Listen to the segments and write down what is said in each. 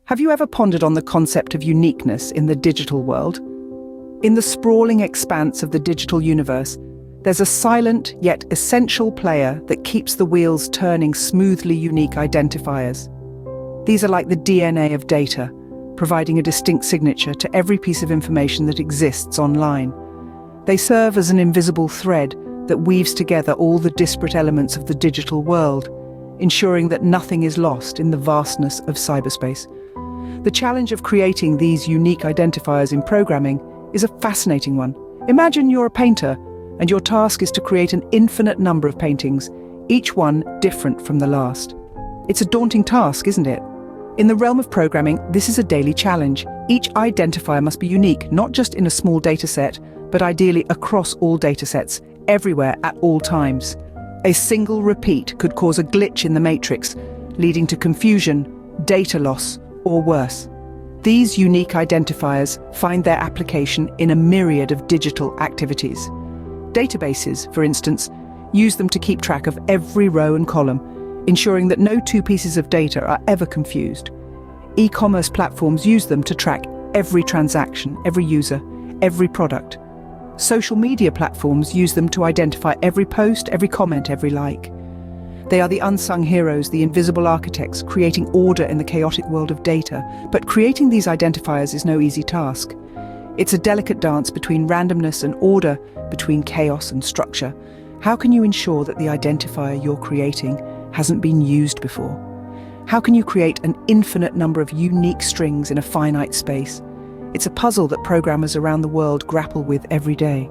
Have you ever pondered on the concept of uniqueness in the digital world? In the sprawling expanse of the digital universe, there's a silent yet essential player that keeps the wheels turning smoothly. Unique identifiers. These are like the DNA of data, providing a distinct signature to every piece of information that exists online. They serve as an invisible thread that weaves together all the disparate elements of the digital world, ensuring that nothing is lost in the vastness of cyberspace. The challenge of creating these unique identifiers in programming is a fascinating one. Imagine you're a painter, and your task is to create an infinite number of paintings, each one different from the last. It's a daunting task, isn't it? In the realm of programming, this is a daily challenge. Each identifier must be unique, not just in a small dataset, but ideally across all datasets, everywhere at all times. A single repeat could cause a glitch in the matrix, leading to confusion, data loss, or worse. These unique identifiers find their application in a myriad of digital activities. Databases, for instance, use them to keep track of every row and column, ensuring that no two pieces of data are ever confused. E-commerce platforms use them to track every transaction, every user, every product. Social media platforms use them to identify every post, every comment, every like. They are the unsung heroes, the invisible architects, creating order in the chaotic world of data. But creating these identifiers is no easy task. It's a delicate dance between randomness and order, between chaos and structure. How can you ensure that the identifier you're creating hasn't been used before? How can you create an infinite number of unique strings in a finite space? It's a puzzle that programmers around the world grapple with every day.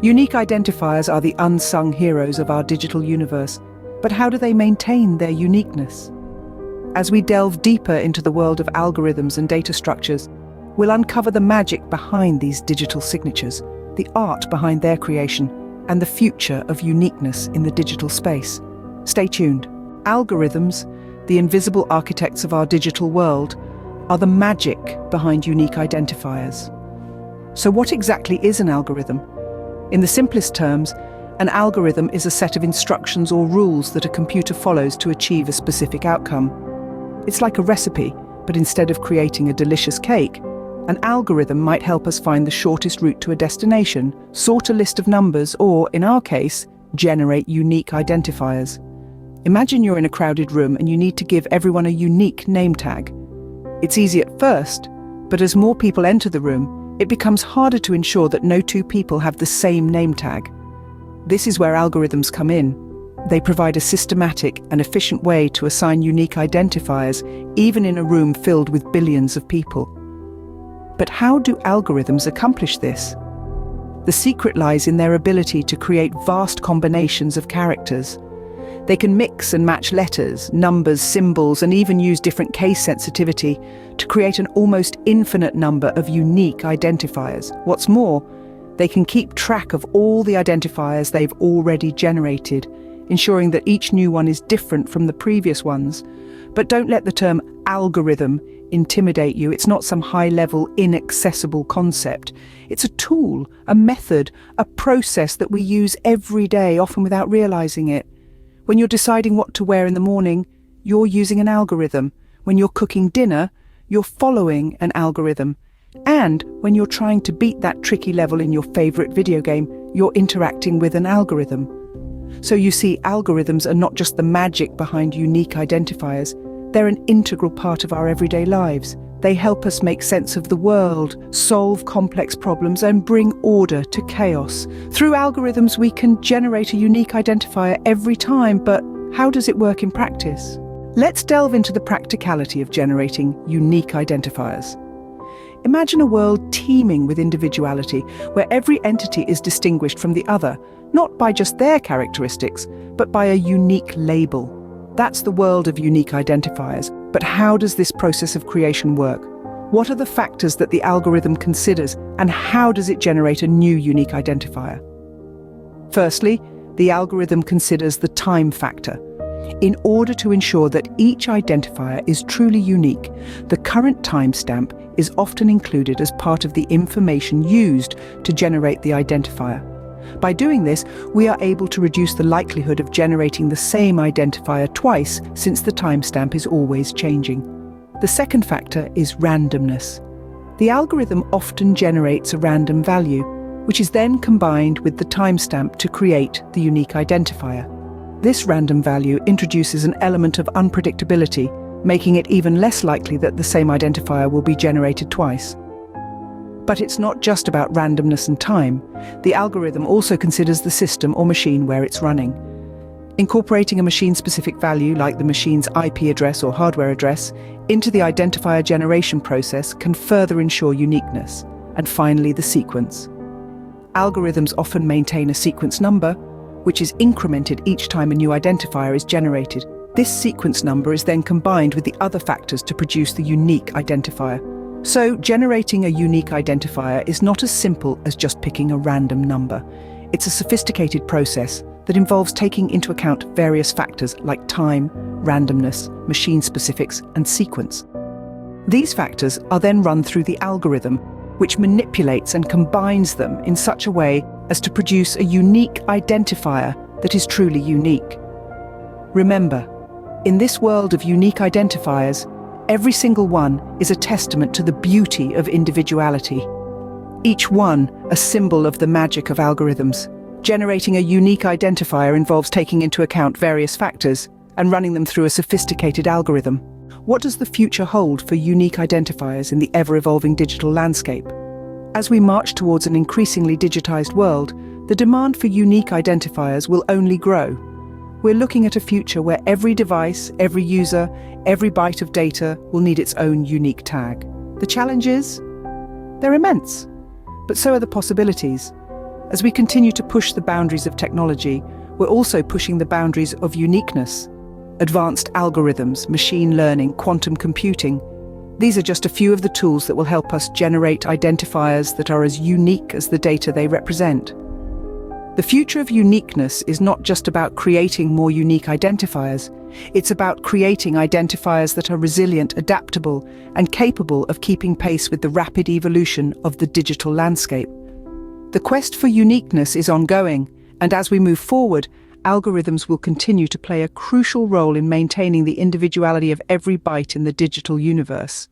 Unique identifiers are the unsung heroes of our digital universe, but how do they maintain their uniqueness? As we delve deeper into the world of algorithms and data structures, we'll uncover the magic behind these digital signatures, the art behind their creation, and the future of uniqueness in the digital space. Stay tuned. Algorithms, the invisible architects of our digital world, are the magic behind unique identifiers. So what exactly is an algorithm? In the simplest terms, an algorithm is a set of instructions or rules that a computer follows to achieve a specific outcome. It's like a recipe, but instead of creating a delicious cake, an algorithm might help us find the shortest route to a destination, sort a list of numbers, or, in our case, generate unique identifiers. Imagine you're in a crowded room and you need to give everyone a unique name tag. It's easy at first, but as more people enter the room, it becomes harder to ensure that no two people have the same name tag. This is where algorithms come in. They provide a systematic and efficient way to assign unique identifiers, even in a room filled with billions of people. But how do algorithms accomplish this? The secret lies in their ability to create vast combinations of characters. They can mix and match letters, numbers, symbols, and even use different case sensitivity to create an almost infinite number of unique identifiers. What's more, they can keep track of all the identifiers they've already generated, ensuring that each new one is different from the previous ones. But don't let the term algorithm intimidate you. It's not some high-level, inaccessible concept. It's a tool, a method, a process that we use every day, often without realizing it. When you're deciding what to wear in the morning, you're using an algorithm. When you're cooking dinner, you're following an algorithm. And when you're trying to beat that tricky level in your favorite video game, you're interacting with an algorithm. So you see, algorithms are not just the magic behind unique identifiers, they're an integral part of our everyday lives. They help us make sense of the world, solve complex problems, and bring order to chaos. Through algorithms, we can generate a unique identifier every time, but how does it work in practice? Let's delve into the practicality of generating unique identifiers. Imagine a world teeming with individuality, where every entity is distinguished from the other, not by just their characteristics, but by a unique label. That's the world of unique identifiers. But how does this process of creation work? What are the factors that the algorithm considers, and how does it generate a new unique identifier? Firstly, the algorithm considers the time factor. In order to ensure that each identifier is truly unique, the current timestamp is often included as part of the information used to generate the identifier. By doing this, we are able to reduce the likelihood of generating the same identifier twice, since the timestamp is always changing. The second factor is randomness. The algorithm often generates a random value, which is then combined with the timestamp to create the unique identifier. This random value introduces an element of unpredictability, making it even less likely that the same identifier will be generated twice. But it's not just about randomness and time. The algorithm also considers the system or machine where it's running. Incorporating a machine-specific value, like the machine's IP address or hardware address, into the identifier generation process can further ensure uniqueness. And finally, the sequence. Algorithms often maintain a sequence number, which is incremented each time a new identifier is generated. This sequence number is then combined with the other factors to produce the unique identifier. So, generating a unique identifier is not as simple as just picking a random number. It's a sophisticated process that involves taking into account various factors like time, randomness, machine specifics, and sequence. These factors are then run through the algorithm, which manipulates and combines them in such a way as to produce a unique identifier that is truly unique. Remember, in this world of unique identifiers, every single one is a testament to the beauty of individuality. Each one a symbol of the magic of algorithms. Generating a unique identifier involves taking into account various factors and running them through a sophisticated algorithm. What does the future hold for unique identifiers in the ever-evolving digital landscape? As we march towards an increasingly digitized world, the demand for unique identifiers will only grow. We're looking at a future where every device, every user, every byte of data will need its own unique tag. The challenges? They're immense, but so are the possibilities. As we continue to push the boundaries of technology, we're also pushing the boundaries of uniqueness. Advanced algorithms, machine learning, quantum computing. These are just a few of the tools that will help us generate identifiers that are as unique as the data they represent. The future of uniqueness is not just about creating more unique identifiers. It's about creating identifiers that are resilient, adaptable, and capable of keeping pace with the rapid evolution of the digital landscape. The quest for uniqueness is ongoing, and as we move forward, algorithms will continue to play a crucial role in maintaining the individuality of every byte in the digital universe.